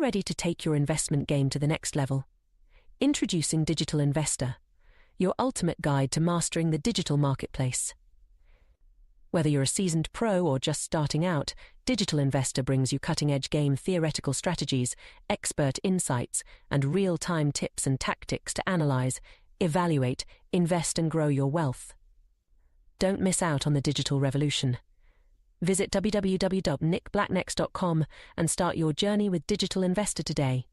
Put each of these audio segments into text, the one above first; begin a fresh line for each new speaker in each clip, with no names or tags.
ready to take your investment game to the next level? Introducing Digital Investor, your ultimate guide to mastering the digital marketplace. Whether you're a seasoned pro or just starting out, Digital Investor brings you cutting-edge game theoretical strategies, expert insights, and real-time tips and tactics to analyze, evaluate, invest, and grow your wealth. Don't miss out on the digital revolution. Visit www.nickblacknex.com and start your journey with Digital Investor today.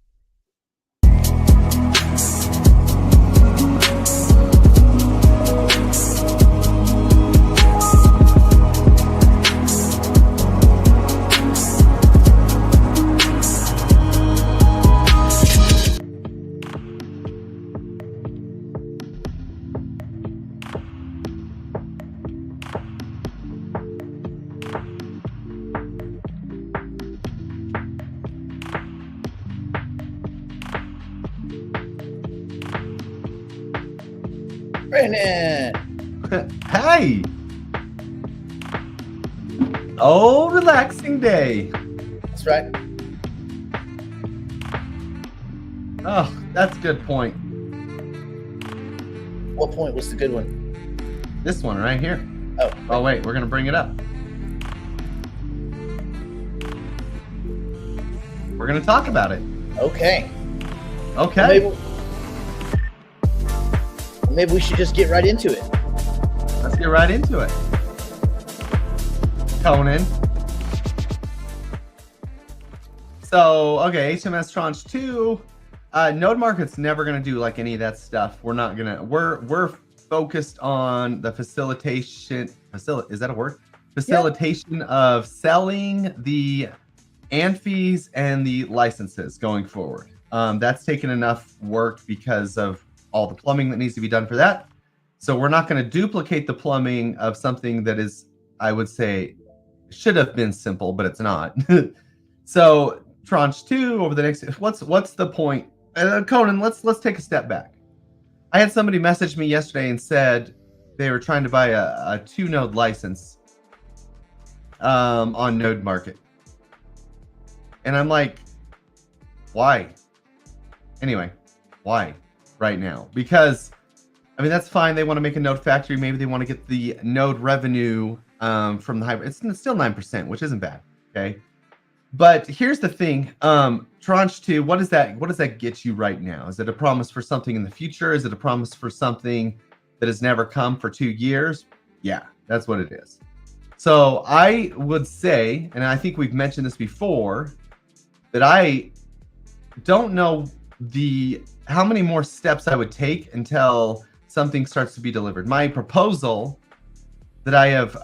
Brandon!
Hey! Oh, relaxing day.
That's right.
Oh, that's a good point.
What point was the good one?
This one right here.
Oh,
wait, we're going to bring it up. We're going to talk about it.
okay.
Okay.
Maybe we should just get right into it.
Let's get right into it. Conan. So, okay, HMS Tranche 2. Node Market's never going to do like any of that stuff. We're not going to, we're focused on the facilitation, is that a word? Facilitation of selling the fees and the licenses going forward. That's taken enough work because of all the plumbing that needs to be done for that. So we're not going to duplicate the plumbing of something that is, I would say, should have been simple, but it's not. So Tranche 2 over the next, what's the point? Conan, let's take a step back. I had somebody message me yesterday and said they were trying to buy a 2-node license on Node Market. And I'm like, why? Anyway, why right now? Because, I mean, that's fine. They want to make a node factory. Maybe they want to get the node revenue from the hybrid. It's still 9%, which isn't bad. Okay. But here's the thing. Tranche 2, what does that get you right now? Is it a promise for something in the future? Is it a promise for something that has never come for 2 years? Yeah, that's what it is. So I would say, and I think we've mentioned this before, that I don't know how many more steps I would take until something starts to be delivered. My proposal that I have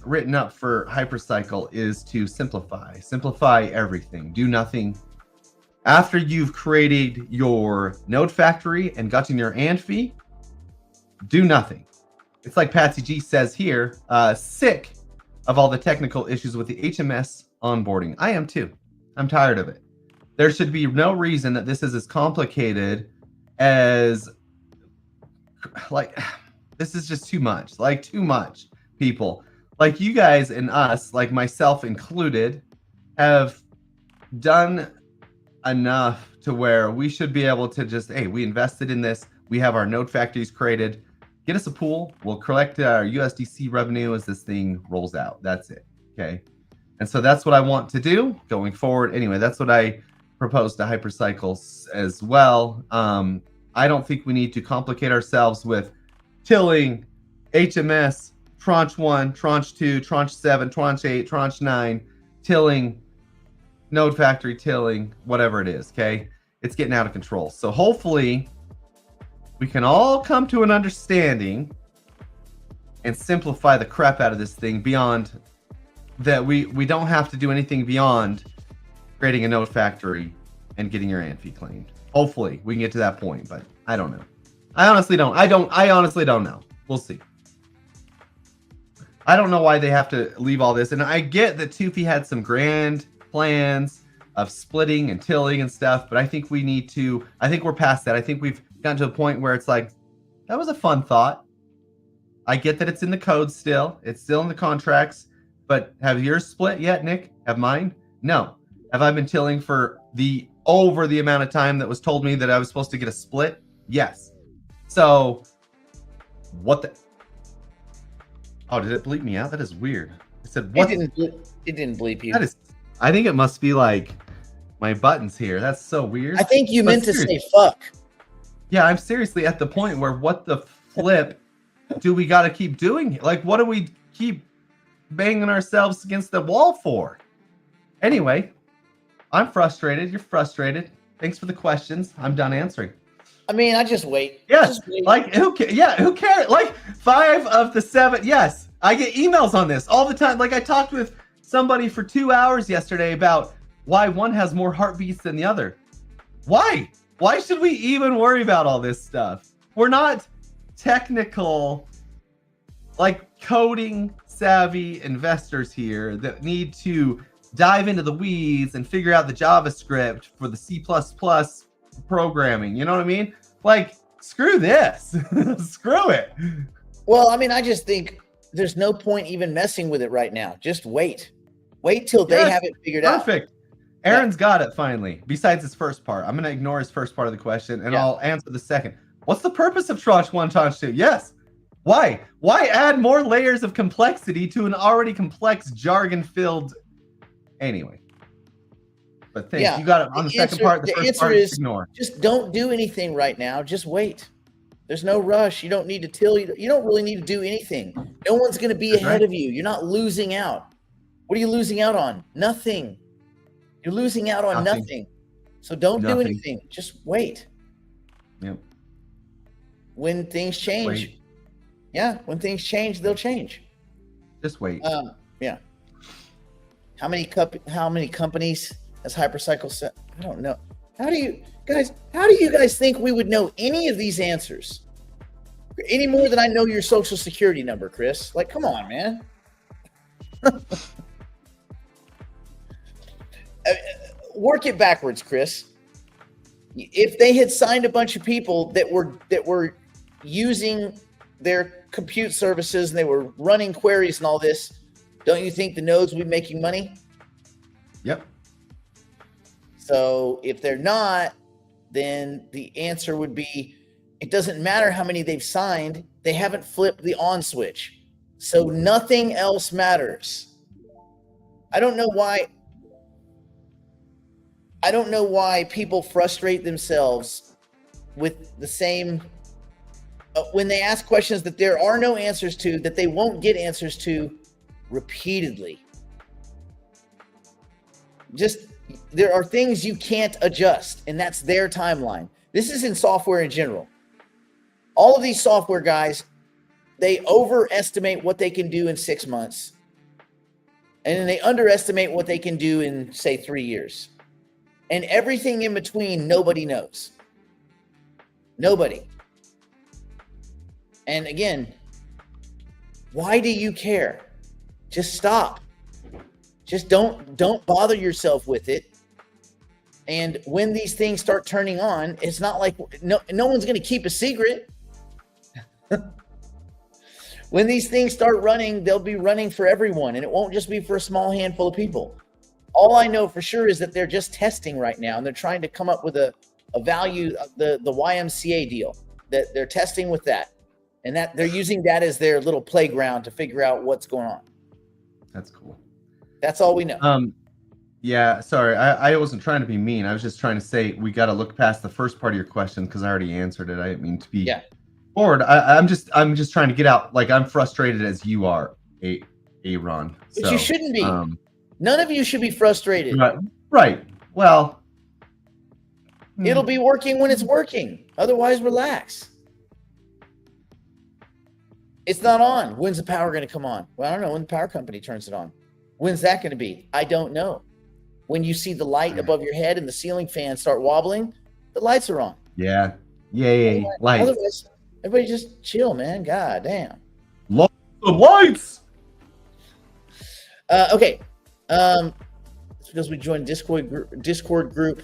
written up for Hypercycle is to simplify everything, do nothing. After you've created your node factory and gotten your fee, do nothing. It's like Patsy G says here, sick of all the technical issues with the HMS onboarding. I am too. I'm tired of it. There should be no reason that this is as complicated as, like, this is just too much. Like, too much, people. Like, you guys and us, like myself included, have done enough to where we should be able to just, hey, we invested in this. We have our node factories created. Get us a pool. We'll collect our USDC revenue as this thing rolls out. That's it. Okay. And so that's what I want to do going forward. Anyway, that's what I propose to Hypercycles as well. I don't think we need to complicate ourselves with tilling, HMS, Tranche 1, Tranche 2, Tranche 7, Tranche 8, Tranche 9, tilling, node factory tilling, whatever it is, okay? It's getting out of control. So hopefully we can all come to an understanding and simplify the crap out of this thing beyond that. We don't have to do anything beyond creating a node factory and getting your fee claimed. Hopefully we can get to that point, but I don't know. I honestly don't know. We'll see. I don't know why they have to leave all this. And I get that Tufi had some grand plans of splitting and tilling and stuff, but I think we're past that. I think we've gotten to a point where it's like, that was a fun thought. I get that it's in the code still. It's still in the contracts, but have yours split yet, Nick? Have mine? No. Have I been tilling for the over the amount of time that was told me that I was supposed to get a split. Yes. So what the? Oh, did it bleep me out? That is weird. I said what?
It didn't bleep you.
That is. I think it must be like my buttons here. That's so weird.
I think you meant to say fuck.
Yeah, I'm seriously at the point where what the flip do we got to keep doing? Like, what do we keep banging ourselves against the wall for? Anyway, I'm frustrated. You're frustrated. Thanks for the questions. I'm done answering.
I mean, I just wait.
Yes,
Just wait.
like who cares? Yeah, who cares? Like 5 of the 7. Yes, I get emails on this all the time. Like I talked with somebody for 2 hours yesterday about why one has more heartbeats than the other. Why? Why should we even worry about all this stuff? We're not technical, like coding savvy investors here that need to dive into the weeds and figure out the JavaScript for the C++ programming. You know what I mean? Like, screw this. Screw it.
Well, I mean, I just think there's no point even messing with it right now. Just wait. Wait till they have it figured out.
Perfect. Aaron's got it finally. Besides his first part, I'm going to ignore his first part of the question and I'll answer the second. What's the purpose of tranche 1, tranche 2? Yes. Why? Why add more layers of complexity to an already complex jargon-filled? Anyway. But thanks. You got it on the second part. The first part is ignore.
Just don't do anything right now. Just wait. There's no rush. You don't need to till. You don't really need to do anything. No one's going to be ahead of you. You're not losing out. What are you losing out on? Nothing. You're losing out on nothing. So don't do anything. Just wait.
Yep.
When things change. When things change, they'll change.
Just wait.
Yeah. How many companies has Hypercycle set? I don't know. How do you guys think we would know any of these answers? Any more than I know your social security number, Chris? Like, come on, man. Work it backwards, Chris. If they had signed a bunch of people that were using their compute services and they were running queries and all this, don't you think the nodes would be making money?
Yep.
So if they're not, then the answer would be, it doesn't matter how many they've signed. They haven't flipped the on switch. So nothing else matters. I don't know why people frustrate themselves with the same when they ask questions that there are no answers to, that they won't get answers to repeatedly. Just there are things you can't adjust, and that's their timeline. This is in software in general. All of these software guys, they overestimate what they can do in 6 months, and then they underestimate what they can do in, say, 3 years. And everything in between, nobody knows. Nobody. And again, why do you care? Just stop. Just don't bother yourself with it. And when these things start turning on, it's not like no one's going to keep a secret. When these things start running, they'll be running for everyone, and it won't just be for a small handful of people. All I know for sure is that they're just testing right now, and they're trying to come up with a value, the YMCA deal, that they're testing with that. And that they're using that as their little playground to figure out what's going on.
That's cool.
That's all we know.
Yeah, sorry. I wasn't trying to be mean. I was just trying to say we got to look past the first part of your question because I already answered it. I didn't mean to be bored. I'm just trying to get out. Like, I'm frustrated as you are, Aaron.
But you shouldn't be. None of you should be frustrated.
Right. Well,
it'll be working when it's working. Otherwise, relax. It's not on. When's the power going to come on? Well, I don't know when the power company turns it on. When's that going to be? I don't know. When you see the light above your head and the ceiling fan start wobbling, the lights are on.
Yeah. Yay. Lights.
Otherwise, everybody just chill, man. God damn.
The lights.
Okay. It's because we joined Discord group,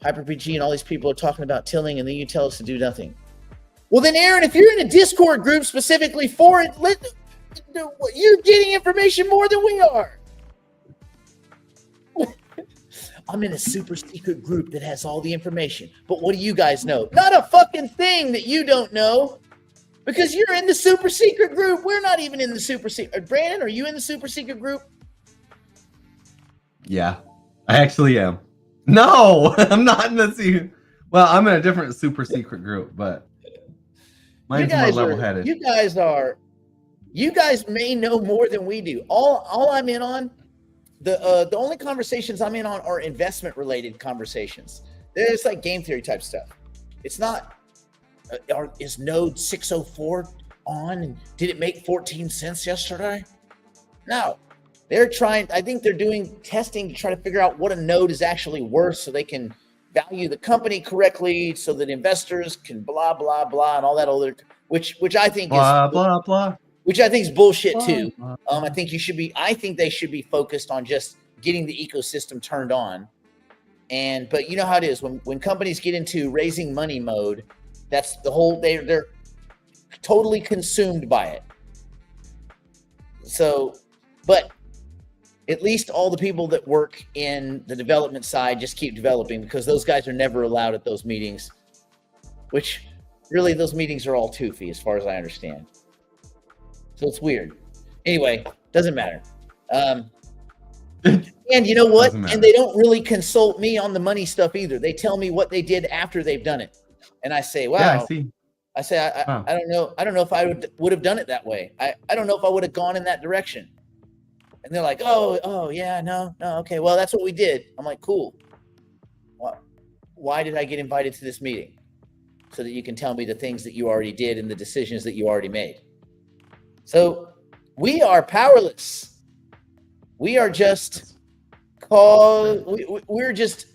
HyperPG, and all these people are talking about tilling, and then you tell us to do nothing. Well, then, Aaron, if you're in a Discord group specifically for it, you're getting information more than we are. I'm in a super secret group that has all the information. But what do you guys know? Not a fucking thing that you don't know. Because you're in the super secret group. We're not even in the super secret. Brandon, are you in the super secret group?
Yeah, I actually am. No, I'm not in the secret. Well, I'm in a different super secret group, but mine's more level-headed.
You guys may know more than we do. All I'm in on, the only conversations I'm in on are investment related conversations. There's like game theory type stuff. It's not. Is node 604 on? And did it make 14 cents yesterday? No. They're trying, I think they're doing testing to try to figure out what a node is actually worth so they can value the company correctly so that investors can blah, blah, blah, and all that other, which I think
blah, blah, blah.
Which I think is bullshit too. I think they should be focused on just getting the ecosystem turned on. But you know how it is when companies get into raising money mode, that's the whole, they're totally consumed by it. So, but at least all the people that work in the development side just keep developing, because those guys are never allowed at those meetings, which really those meetings are all toofy as far as I understand. So it's weird. Anyway, doesn't matter. And you know what? And they don't really consult me on the money stuff either. They tell me what they did after they've done it. And I say, wow. Yeah, I see. I say, I don't know. I don't know if I would have done it that way. I don't know if I would have gone in that direction. And they're like, oh yeah, no, okay. Well, that's what we did. I'm like, cool. Why did I get invited to this meeting? So that you can tell me the things that you already did and the decisions that you already made. So we are powerless. We are just we're just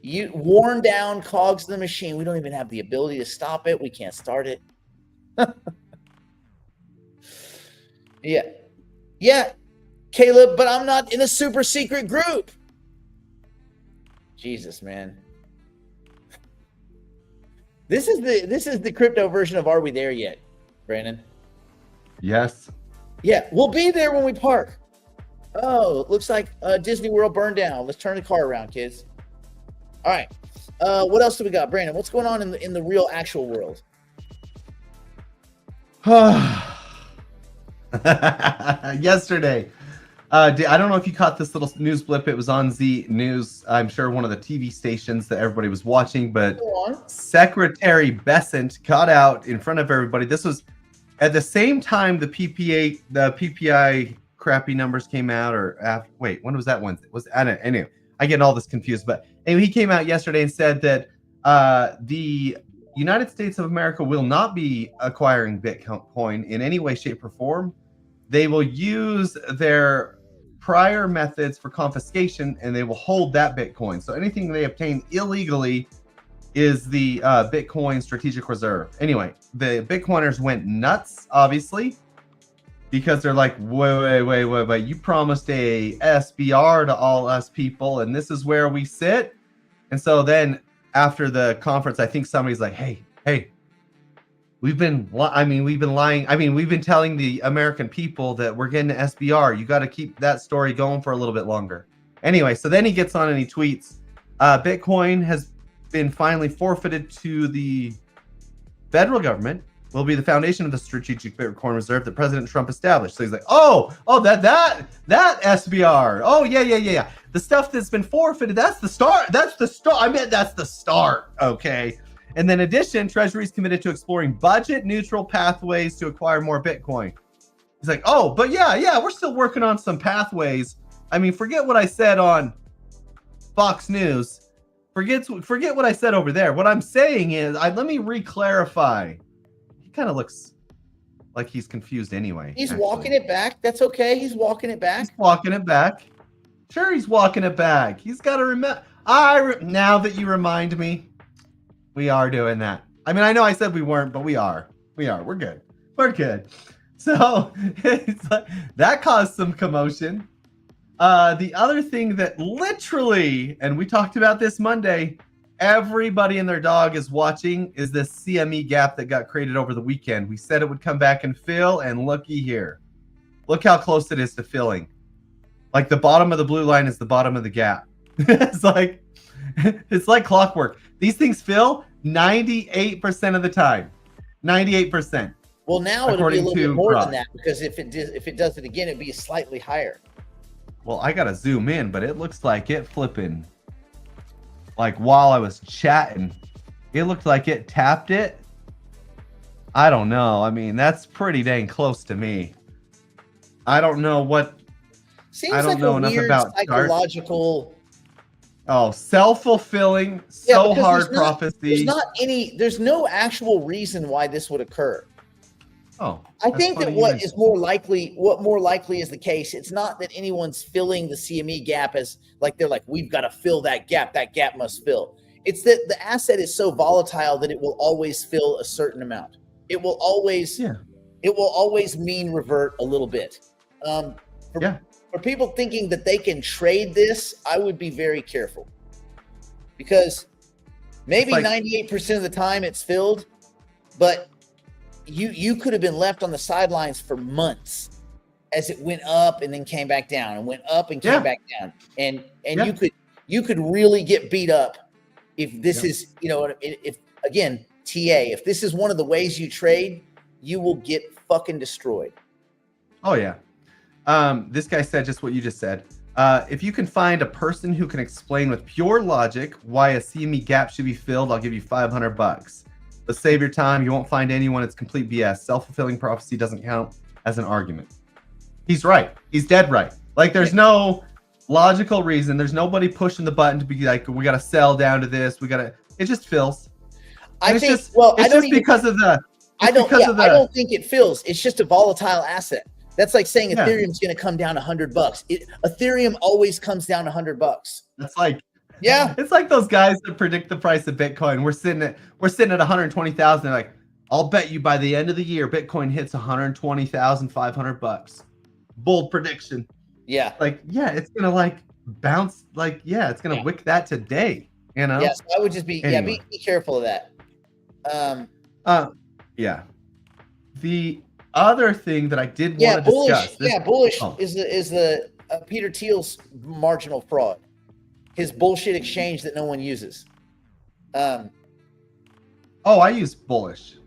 worn down cogs of the machine. We don't even have the ability to stop it. We can't start it. Yeah, Caleb, but I'm not in a super secret group. Jesus, man. This is the crypto version of Are We There Yet, Brandon?
Yes.
Yeah, we'll be there when we park. Oh, looks like Disney World burned down. Let's turn the car around, kids. All right. What else do we got, Brandon? What's going on in the real actual world?
Yesterday, I don't know if you caught this little news blip. It was on Z News. I'm sure one of the TV stations that everybody was watching. But Secretary Bessent got out in front of everybody. This was at the same time the PPI crappy numbers came out. Or after, wait, when was that Wednesday? Anyway, I get all this confused. But anyway, he came out yesterday and said that the United States of America will not be acquiring Bitcoin in any way, shape, or form. They will use their prior methods for confiscation, and they will hold that Bitcoin. So anything they obtain illegally is the Bitcoin strategic reserve. Anyway, the Bitcoiners went nuts, obviously, because they're like, wait. You promised a SBR to all us people, and this is where we sit. And so then after the conference, I think somebody's like, hey, we've been lying. We've been telling the American people that we're getting an SBR. You got to keep that story going for a little bit longer. Anyway, so then he gets on and he tweets, Bitcoin has been finally forfeited to the federal government, will be the foundation of the strategic Bitcoin reserve that President Trump established. So he's like, that SBR. Oh, yeah. The stuff that's been forfeited, that's the start. That's the start. Okay. And then in addition, Treasury is committed to exploring budget-neutral pathways to acquire more Bitcoin. He's like, but yeah, we're still working on some pathways. I mean, forget what I said on Fox News. Forget what I said over there. What I'm saying is, let me re-clarify. He kind of looks like he's confused anyway.
He's walking it back. That's okay. He's walking it back.
Sure, he's walking it back. He's got to remember. Now that you remind me, we are doing that. I mean, I know I said we weren't, but we are. We're good. So it's like, that caused some commotion. The other thing that literally, and we talked about this Monday, everybody and their dog is watching, is this CME gap that got created over the weekend. We said it would come back and fill, and looky here. Look how close it is to filling. Like the bottom of the blue line is the bottom of the gap. It's like clockwork. These things fill 98% of the time. 98%.
Well, now it'll be a
according
little bit
to
more than
Grok.
that, because if it does it again, it'd be slightly higher.
Well, I gotta zoom in, but it looks like it flipping. Like while I was chatting, it looked like it tapped it. I don't know. I mean, that's pretty dang close to me. I don't know what.
Seems
I don't
like
know
a
enough
weird
about
psychological.
Oh, self-fulfilling,
Yeah,
so
because
hard prophecy.
there's no actual reason why this would occur.
Oh,
I
that's
think that
funny you
what
mention-
more likely is the case, it's not that anyone's filling the CME gap as like they're like, we've got to fill that gap must fill. It's that the asset is so volatile that it will always fill a certain amount. It will always mean revert a little bit. For people thinking that they can trade this, I would be very careful, because maybe 98% of the time it's filled, but you could have been left on the sidelines for months as it went up and then came back down and went up and came back down. And you could really get beat up if this is, if again, TA, if this is one of the ways you trade, you will get fucking destroyed.
Oh yeah. This guy said just what you just said. If you can find a person who can explain with pure logic why a CME gap should be filled, I'll give you $500. But save your time. You won't find anyone. It's complete BS. Self-fulfilling prophecy doesn't count as an argument. He's right. He's dead right. Like, there's no logical reason. There's nobody pushing the button to be like, we got to sell down to this. It just fills. I don't
think it fills. It's just a volatile asset. That's like saying Ethereum's going to come down $100. Ethereum always comes down $100.
That's like,
yeah,
it's like those guys that predict the price of Bitcoin. We're sitting at 120,000. They're like, I'll bet you by the end of the year, Bitcoin hits $120,500. Bold prediction.
Yeah.
Like, it's gonna like bounce. Like, it's gonna wick that today. You know.
Yes, I would just be be careful of that.
The other thing that I did want to discuss.
Bullish is the Peter Thiel's marginal fraud. His bullshit exchange that no one uses.
I use Bullish.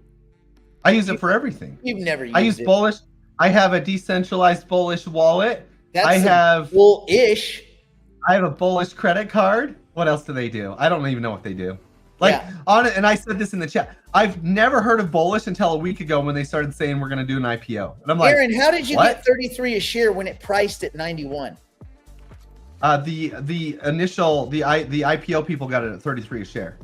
I use it for everything.
You've never used it.
I use Bullish. I have a decentralized Bullish wallet.
Bullish.
I have a Bullish credit card. What else do they do? I don't even know what they do. And I said this in the chat. I've never heard of Bullish until a week ago when they started saying we're going to do an IPO. And I'm like,
Aaron, how did you get 33 a share when it priced at 91?
The IPO people got it at 33 a share.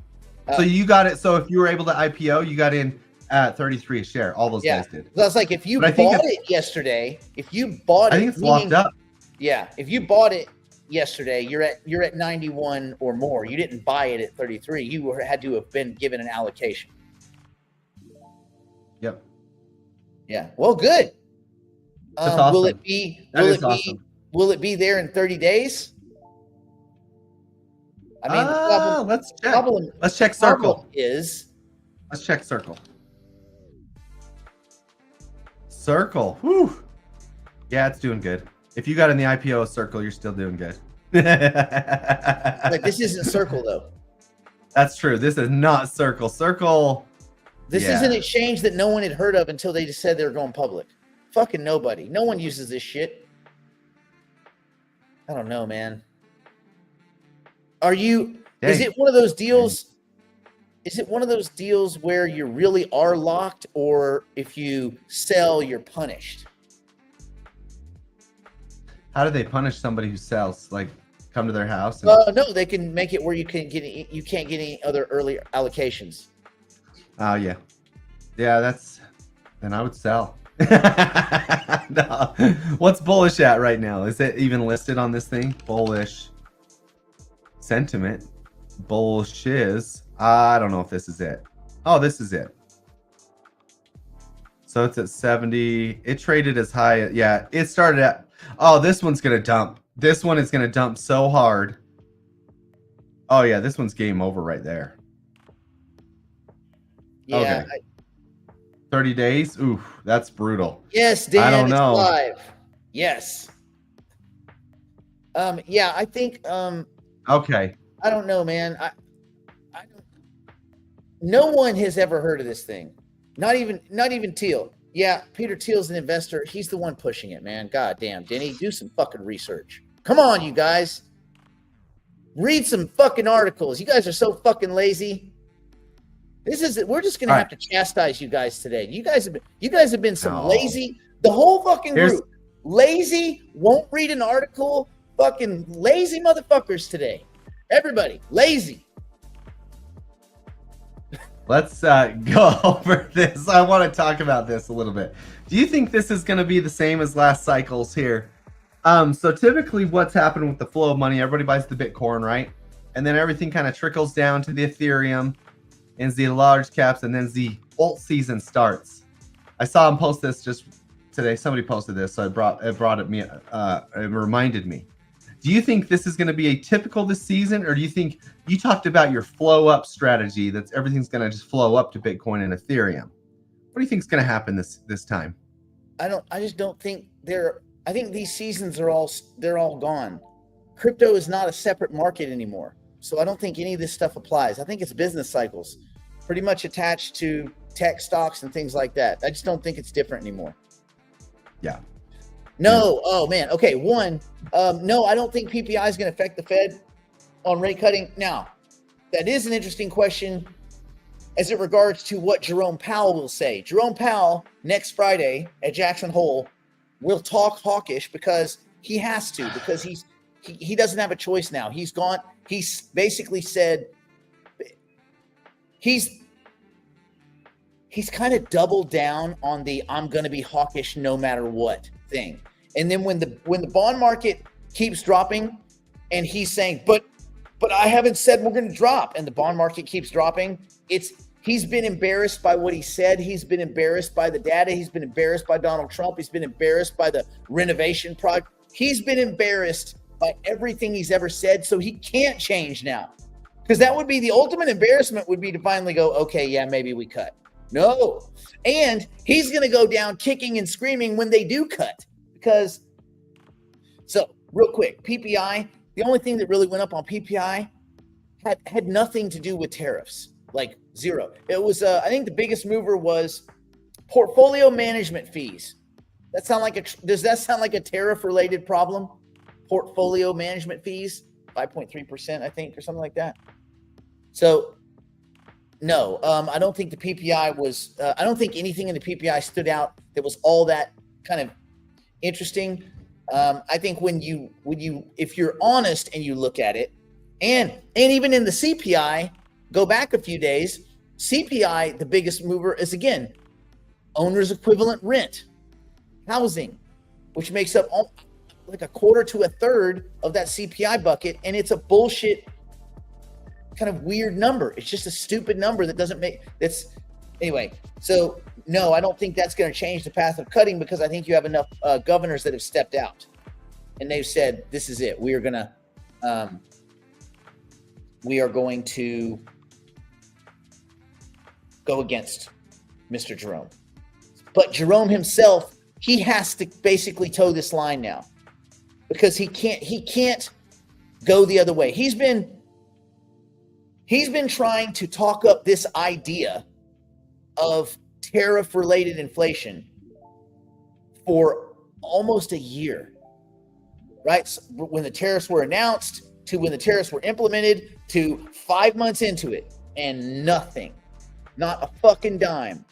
So you got it. So if you were able to IPO, you got in at 33 a share. All those guys did.
So that's like if you bought it yesterday, I think it's locked up. Yeah, if you bought it yesterday, you're at 91 or more. You didn't buy it at 33. You had to have been given an allocation.
Yep.
Yeah. Well, good.
That's awesome.
Will it be? Will it be there in 30 days? I mean,
let's check. Let's check Circle. Let's check Circle. Circle. Whew. Yeah, it's doing good. If you got in the IPO Circle, you're still doing good.
Like, this isn't Circle though.
That's true. This is not Circle. Circle.
This is an exchange that no one had heard of until they just said they were going public. Fucking nobody. No one uses this shit. I don't know, man. Is it one of those deals? Is it one of those deals where you really are locked, or if you sell, you're punished?
How do they punish somebody who sells? Like, come to their house?
No, they can make it where you can't get any other early allocations.
Oh yeah. Then I would sell. No. What's Bullish at right now? Is it even listed on this thing? Bullish sentiment. Bullishes. I don't know if this is it. Oh, this is it. So it's at 70. It traded as high. It started at. Oh, this one's gonna dump. This one is gonna dump so hard. Oh yeah, this one's game over right there.
Yeah.
Okay. 30 days? Ooh, that's brutal.
Yes, Dan,
I don't know.
It's live. Yes. I think
Okay.
I don't know, man. I don't, no one has ever heard of this thing. Not even Teal. Yeah, Peter Thiel's an investor. He's the one pushing it, man. God damn, Denny, do some fucking research. Come on, you guys. Read some fucking articles. You guys are so fucking lazy. We're just gonna have to chastise you guys today. You guys have been some lazy, the whole fucking group. Lazy, won't read an article, fucking lazy motherfuckers today. Everybody, lazy.
Let's go over this. I want to talk about this a little bit. Do you think this is going to be the same as last cycles here? So typically what's happened with the flow of money, everybody buys the Bitcoin, right? And then everything kind of trickles down to the Ethereum and the large caps, and then the alt season starts. I saw him post this just today. Somebody posted this, so it reminded me. Do you think this is going to be atypical this season, or do you think you talked about your flow up strategy that everything's going to just flow up to Bitcoin and Ethereum? What do you think is going to happen this time?
I just don't think I think these seasons they're all gone. Crypto is not a separate market anymore. So I don't think any of this stuff applies. I think it's business cycles pretty much attached to tech stocks and things like that. I just don't think it's different anymore.
Yeah.
No. Oh man. Okay. No, I don't think PPI is going to affect the Fed on rate cutting. Now, that is an interesting question as it regards to what Jerome Powell will say. Jerome Powell next Friday at Jackson Hole will talk hawkish because he has to, because he doesn't have a choice now. He's basically said he's kind of doubled down on the I'm going to be hawkish no matter what thing. And then when the bond market keeps dropping and he's saying, but I haven't said we're going to drop, and the bond market keeps dropping, he's been embarrassed by what he said. He's been embarrassed by the data. He's been embarrassed by Donald Trump. He's been embarrassed by the renovation project. He's been embarrassed by everything he's ever said. So he can't change now, because that would be the ultimate embarrassment, would be to finally go, okay, yeah, maybe we cut. No. And he's going to go down kicking and screaming when they do cut. So real quick, PPI, the only thing that really went up on PPI had nothing to do with tariffs, like zero. It was, I think the biggest mover was portfolio management fees. Does that sound like a tariff related problem? Portfolio management fees, 5.3%, I think, or something like that. So no, I don't think the PPI was, I don't think anything in the PPI stood out that was all that kind of interesting. I think if you're honest and you look at it, and even in the CPI, go back a few days, CPI, the biggest mover is, again, owner's equivalent rent, housing, which makes up like a quarter to a third of that CPI bucket. And it's a bullshit kind of weird number. It's just a stupid number that doesn't make anyway. So no, I don't think that's going to change the path of cutting, because I think you have enough governors that have stepped out and they've said, this is it. We are going to go against Mr. Jerome. But Jerome himself, he has to basically toe this line now, because he can't go the other way. He's been trying to talk up this idea of tariff-related inflation for almost a year, right? So when the tariffs were announced to when the tariffs were implemented to 5 months into it, and nothing, not a fucking dime.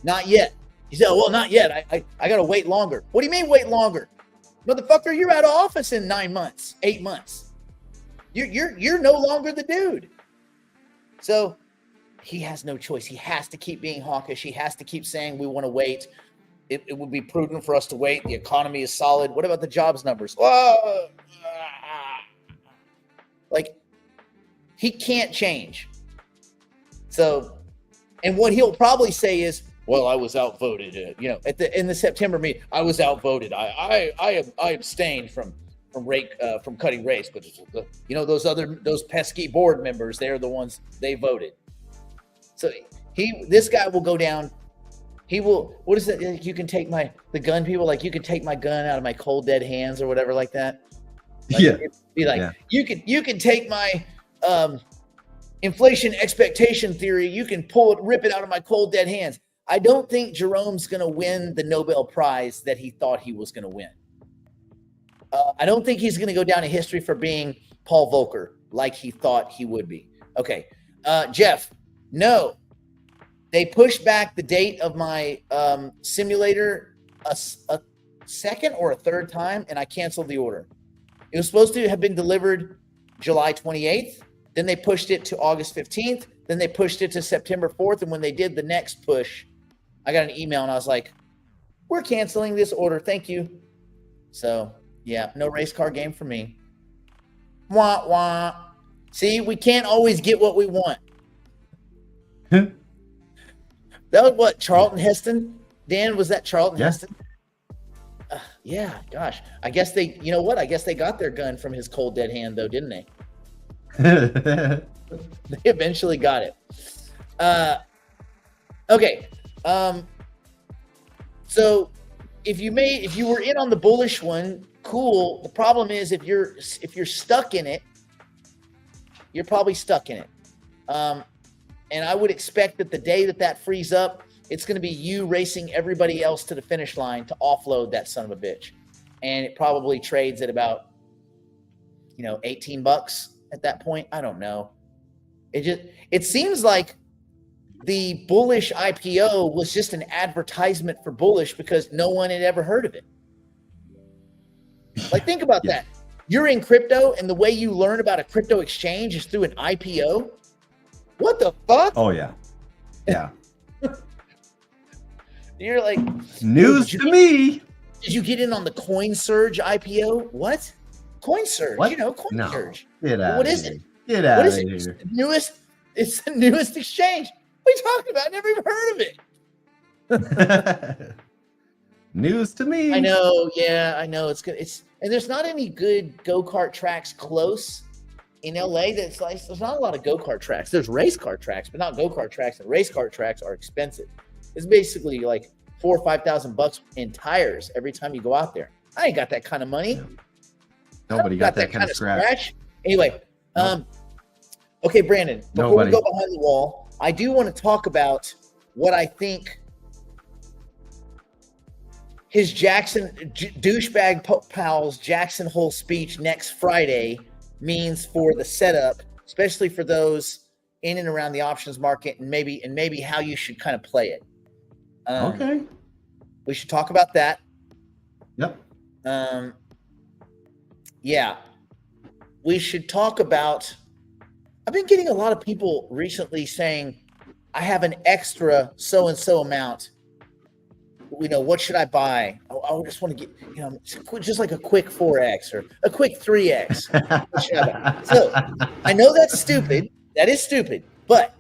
Not yet. He said, well, not yet. I got to wait longer. What do you mean wait longer? Motherfucker, you're out of office in 9 months, 8 months. You're no longer the dude. So he has no choice. He has to keep being hawkish. He has to keep saying, we want to wait. It would be prudent for us to wait. The economy is solid. What about the jobs numbers? Whoa. Like, he can't change. So, and what he'll probably say is, well, I was outvoted. In the September meeting, I was outvoted. I abstained from cutting rates, but those pesky board members, they're the ones they voted. So this guy will go down. He will. What is it? You can take the gun people, like, you can take my gun out of my cold dead hands or whatever like that. Like,
Yeah.
it'd be like,
Yeah.
you can take my inflation expectation theory, you can rip it out of my cold dead hands. I don't think Jerome's going to win the Nobel Prize that he thought he was going to win. I don't think he's going to go down in history for being Paul Volcker like he thought he would be. Okay. Jeff, no. They pushed back the date of my simulator a second or a third time, and I canceled the order. It was supposed to have been delivered July 28th. Then they pushed it to August 15th. Then they pushed it to September 4th. And when they did the next push, I got an email and I was like, we're canceling this order. Thank you. So, yeah, no race car game for me. Wah, wah. See, we can't always get what we want. That was what, Charlton Heston? Dan, was that Charlton Heston? Yeah, gosh. I guess they, you know what? I guess they got their gun from his cold dead hand, though, didn't they? They eventually got it. Okay. So if you were in on the bullish one, cool. The problem is if you're stuck in it, you're probably stuck in it. And I would expect that the day that frees up, it's going to be you racing everybody else to the finish line to offload that son of a bitch. And it probably trades at about, $18 at that point. I don't know. It seems like the bullish IPO was just an advertisement for bullish because no one had ever heard of it. Like, think about that. You're in crypto, and the way you learn about a crypto exchange is through an IPO. What the fuck?
Oh, yeah. Yeah.
You're like,
news to me.
Did you get in on the CoinSurge IPO? What? CoinSurge?
What?
CoinSurge.
No. Get out.
What is it?
Get out of here.
It's the newest exchange. What are you talking about? I never even heard of it.
News to me.
I know. Yeah, I know. It's good. And there's not any good go-kart tracks close in LA. There's not a lot of go-kart tracks. There's race car tracks, but not go-kart tracks. And race car tracks are expensive. It's basically like $4,000 or $5,000 in tires every time you go out there. I ain't got that kind of money.
Nobody got that kind of scratch.
Anyway, okay, Brandon, before we go behind the wall, I do want to talk about what I think his douchebag pals Jackson Hole speech next Friday means for the setup, especially for those in and around the options market, and maybe how you should kind of play it.
Okay.
We should talk about that.
Yep.
Yeah. We should talk about, I've been getting a lot of people recently saying, I have an extra so-and-so amount. What should I buy? I just want to get, just like a quick 4X or a quick 3X. What should I buy? So I know that's stupid. That is stupid. But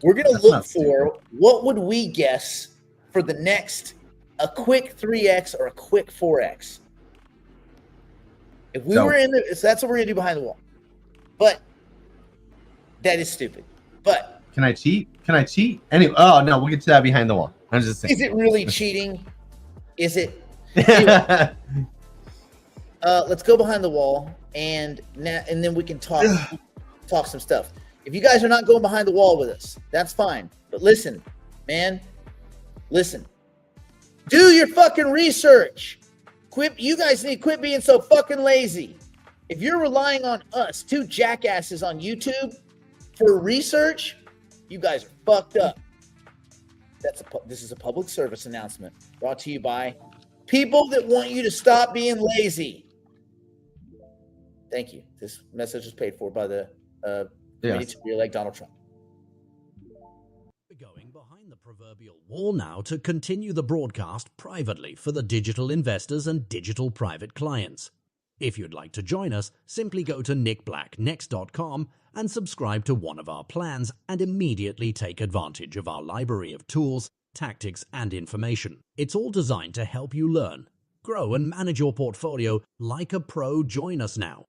we're going to look for what would we guess for the next, a quick 3X or a quick 4X. If we were in so that's what we're going to do behind the wall. But that is stupid. But
can I cheat? Anyway, oh no, we'll get to that behind the wall. I'm just saying.
Is it really cheating? Is it? Anyway, let's go behind the wall and then we can talk some stuff. If you guys are not going behind the wall with us, that's fine. But listen, man, listen. Do your fucking research. You guys need to quit being so fucking lazy. If you're relying on us, two jackasses on YouTube, for research, you guys are fucked up. This is a public service announcement brought to you by people that want you to stop being lazy. Thank you. This message is paid for by the committee to re-elect Donald Trump.
We're going behind the proverbial wall now to continue the broadcast privately for the digital investors and digital private clients. If you'd like to join us, simply go to nickblacknext.com and subscribe to one of our plans and immediately take advantage of our library of tools, tactics, and information. It's all designed to help you learn, grow, and manage your portfolio like a pro. Join us now.